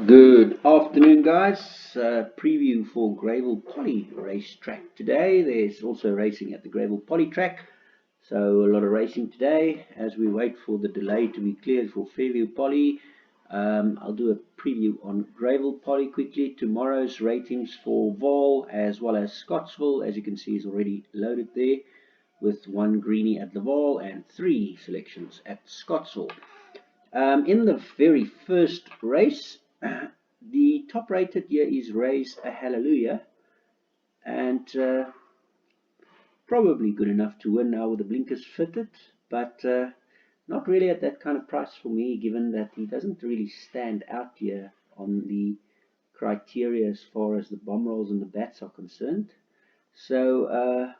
Good afternoon, guys. Preview for Greyville Poly racetrack today. There's also racing at the Greyville Poly track, so a lot of racing today as we wait for the delay to be cleared for Fairview Poly. I'll do a preview on Greyville Poly quickly. Tomorrow's ratings for Vaughan as well as Scottsville, as you can see, is already loaded there with one greenie at the Vaughan and three selections at Scottsville. In the very first race, the top rated here is Raise a Hallelujah, and probably good enough to win now with the blinkers fitted, but not really at that kind of price for me, given that he doesn't really stand out here on the criteria as far as the bomb rolls and the bats are concerned. So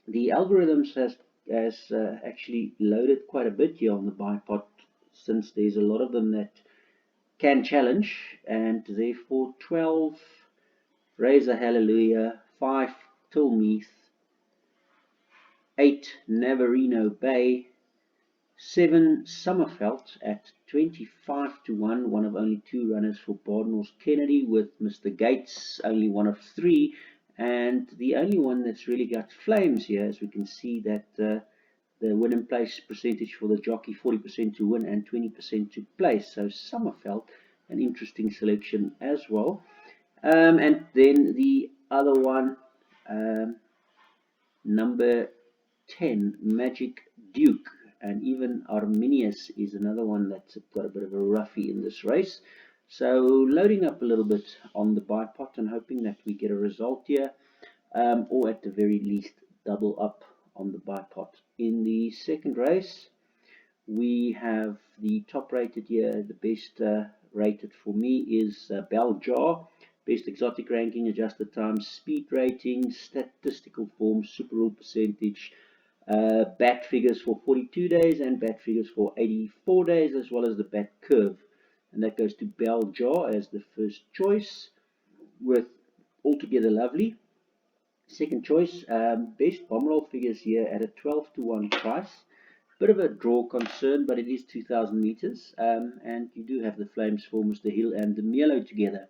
the algorithms has actually loaded quite a bit here on the bipod, since there's a lot of them that can challenge, and therefore 12 Raise a Hallelujah, 5 Tilmeath, 8 Navarino Bay, 7 Summerfelt at 25 to 1, one of only two runners for Bardenhorst Kennedy, with Mr. Gates only one of three, and the only one that's really got flames here, as we can see that the win and place percentage for the jockey, 40% to win and 20% to place. So Summerfelt, an interesting selection as well. And then the other one, number 10, Magic Duke, and even Arminius is another one that's got a bit of a roughie in this race. So loading up a little bit on the bipod and hoping that we get a result here, or at the very least double up on the bipod. In the second race, we have the top rated here. The best rated for me is Bell Jar. Best exotic ranking, adjusted time, speed rating, statistical form, super rule percentage, bat figures for 42 days and bat figures for 84 days, as well as the bat curve. And that goes to Bell Jar as the first choice, with Altogether Lovely. Second choice, best bomb roll figures here at a 12 to 1 price. Bit of a draw concern, but it is 2,000 meters, and you do have the flames for Mr. Hill and the Milo together.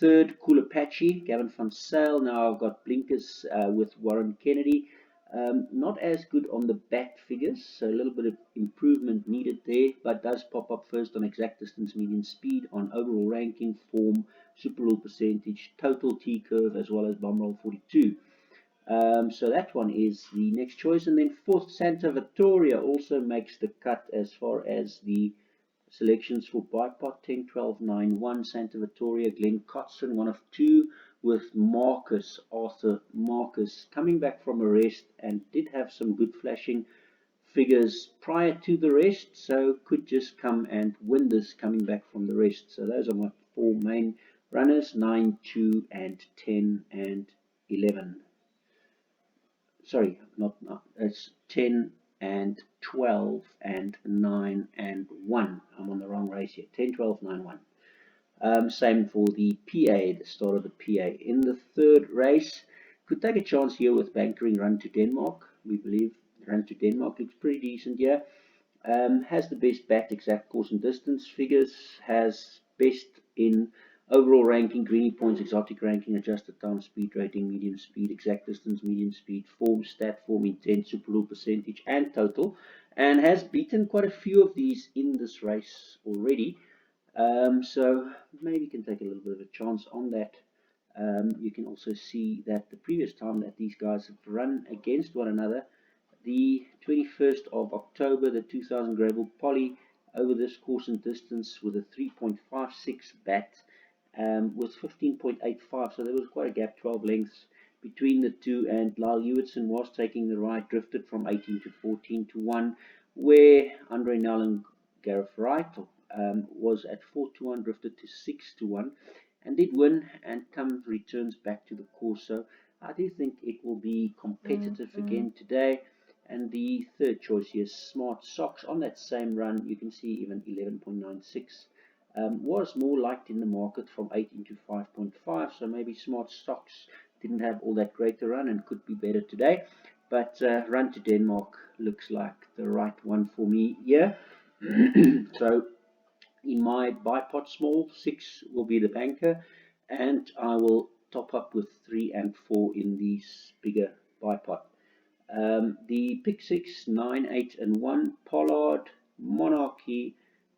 Third, Cool Apache, Gavin van Sale. Now I've got blinkers with Warren Kennedy. Not as good on the bat figures, so a little bit of improvement needed there, but does pop up first on exact distance, median speed, on overall ranking, form, super rule percentage, total T curve, as well as bomb roll 42. So that one is the next choice. And then fourth, Santa Vittoria also makes the cut as far as the selections for bipod. 10, 12, 9, 1, Santa Vittoria, Glenn Cotson, one of two, with Arthur Marcus, coming back from a rest and did have some good flashing figures prior to the rest, so could just come and win this coming back from the rest. So those are my four main runners: 9, 2, and 10 and 11. Sorry, not, it's 10 and 12 and 9 and 1. I'm on the wrong race here. 10, 12, 9, 1. Same for the PA, the start of the PA. In the third race, could take a chance here with Bankering Run to Denmark. We believe Run to Denmark looks pretty decent here. Has the best bat exact course and distance figures, has best in overall ranking, greenie points, exotic ranking, adjusted time, speed rating, medium speed, exact distance, medium speed, form, stat form, intent, super rule percentage, and total, and has beaten quite a few of these in this race already. So maybe can take a little bit of a chance on that. You can also see that the previous time that these guys have run against one another, the 21st of October, the 2000 Greyville Poly, over this course and distance with a 3.56 bat, with 15.85, so there was quite a gap, 12 lengths between the two, and Lyle Hewitson was taking the right, drifted from 18 to 14 to 1, where Andre Null and Gareth Wright was at 4 to 1, drifted to 6 to 1, and did win and returns back to the course. So I do think it will be competitive again today. And the third choice here, Smart Socks, on that same run, you can see even 11.96. Was more liked in the market from 18 to 5.5, so maybe Smart Socks didn't have all that great a run and could be better today. But Run to Denmark looks like the right one for me here. So In my bipod small, 6 will be the banker, and I will top up with 3 and 4 in these bigger bipod. The pick 6, 9, 8, and 1, Pollard, Monarchy,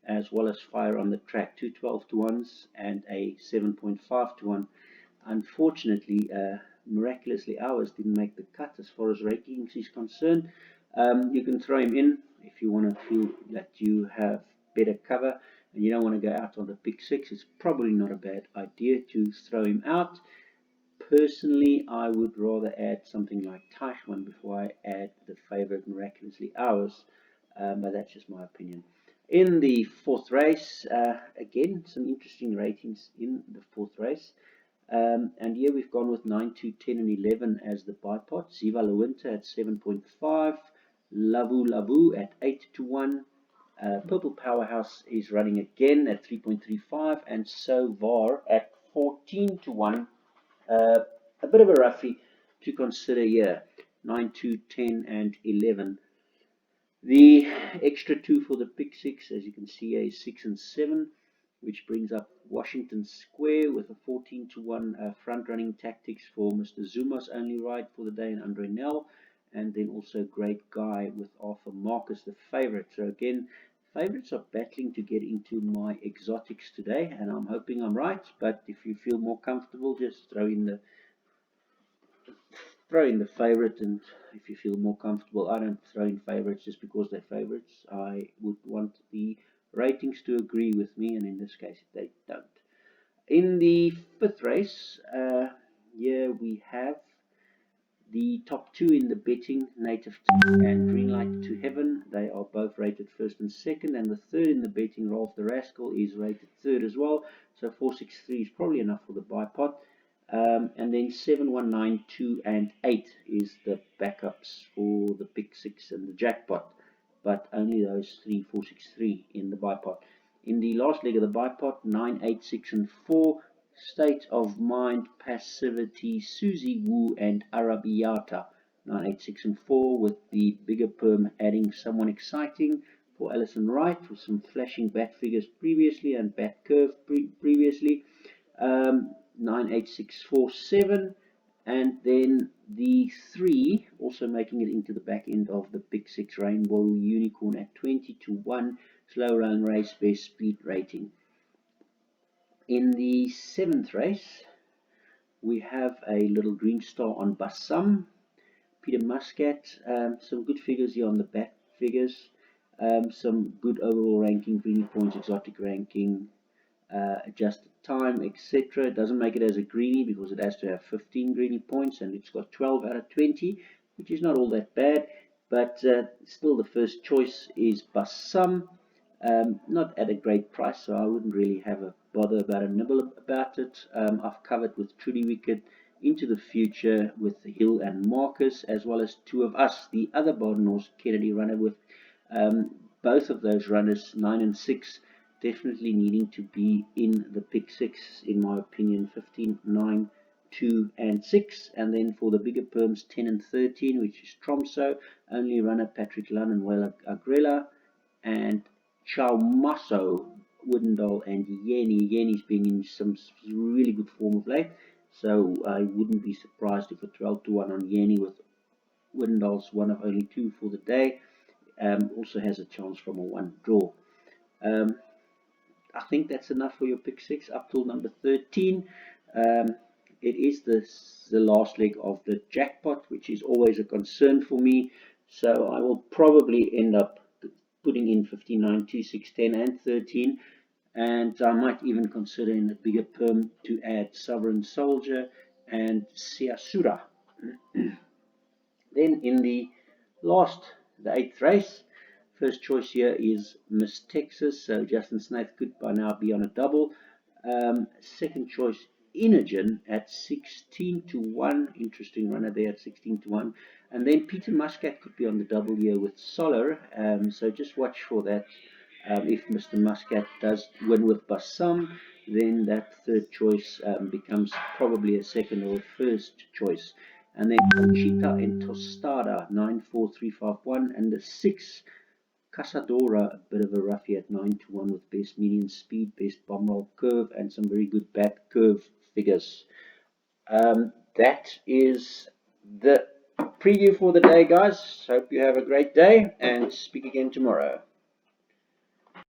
as well as Fire on the Track, 2 12 to 1s and a 7.5 to 1. Unfortunately, miraculously, ours didn't make the cut as far as rankings is concerned. You can throw him in if you want to feel that you have better cover and you don't want to go out on the pick 6. It's probably not a bad idea to throw him out. Personally, I would rather add something like Taichwan before I add the favorite Miraculously Ours, but that's just my opinion. In the fourth race, again, some interesting ratings in the fourth race. And here we've gone with 9, 2, 10, and 11 as the bipod. Ziva Lewinter at 7.5, Lavu Lavu at 8 to 1. Purple Powerhouse is running again at 3.35, and So Var at 14 to 1. A bit of a roughie to consider here. 9, 2, 10, and 11. The extra 2 for the pick 6, as you can see here, is 6 and 7, which brings up Washington Square with a 14 to 1 front running tactics for Mr. Zuma's only ride for the day in Andre Nel, and then also Great Guy with Arthur Marcus, the favorite. So again, favorites are battling to get into my exotics today, and I'm hoping I'm right, but if you feel more comfortable, just throw in the favorite, and if you feel more comfortable, I don't throw in favorites just because they're favorites. I would want the ratings to agree with me, and in this case they don't. In the fifth race, here we have the top 2 in the betting, Native and Greenlight to Heaven. They are both rated first and second, and the third in the betting, Rolf the Rascal, is rated third as well. So 463 is probably enough for the bipod. And then 7, 1, 9, 2, and 8 is the backups for the pick 6 and the jackpot, but only those 3, 4, 6, 3 in the bipod. In the last leg of the bipod, 9, 8, 6, and 4, State of Mind, Passivity, Susie Wu, and Arabiata. 9, 8, 6, and 4, with the bigger perm adding someone exciting for Alison Wright, with some flashing bat figures previously and bat curve previously. 9, 8, 6, 4, 7, and then the 3 also making it into the back end of the pick 6, Rainbow Unicorn at 20 to 1, slow run race, best speed rating. In the 7th race, we have a little green star on Bassam, Peter Muscat, some good figures here on the back figures, some good overall ranking, greeny points, exotic ranking, adjusted time, etc. It doesn't make it as a greenie because it has to have 15 greenie points, and it's got 12 out of 20, which is not all that bad, but still the first choice is Bassam. Not at a great price, so I wouldn't really have a bother about a nibble about it. I've covered with Trudy Wicked, Into the Future with Hill and Marcus, as well as Two of Us, the other Baden Horse Kennedy runner, with both of those runners, 9 and 6, definitely needing to be in the pick 6, in my opinion. 15, 9, 2, and 6. And then for the bigger perms, 10 and 13, which is Tromso, only runner Patrick Lunn and Wela Agrela, and Chaumaso, Woodendal, and Yeni. Yeni's been in some really good form of late, so I wouldn't be surprised if a 12 to 1 on Yeni, with Woodendal's one of only 2 for the day. Also has a chance from a 1 draw. I think that's enough for your pick 6 up till number 13. It is the last leg of the jackpot, which is always a concern for me, so I will probably end up putting in 59, 2, 6, 10, and 13, and I might even consider in the bigger perm to add Sovereign Soldier and Siasura. Then in the 8th race, first choice here is Miss Texas, so Justin Snaith could by now be on a double. Second choice, Inogen at 16 to 1, interesting runner there at 16 to 1. And then Peter Muscat could be on the double here with Solar, so just watch for that. If Mr. Muscat does win with Bassam, then that third choice becomes probably a second or a first choice. And then Conchita and Tostada, 94351, and the 6 Casadora, a bit of a roughie at 9-1 with best median speed, best bomb roll curve, and some very good back curve figures. That is the preview for the day, guys. Hope you have a great day and speak again tomorrow.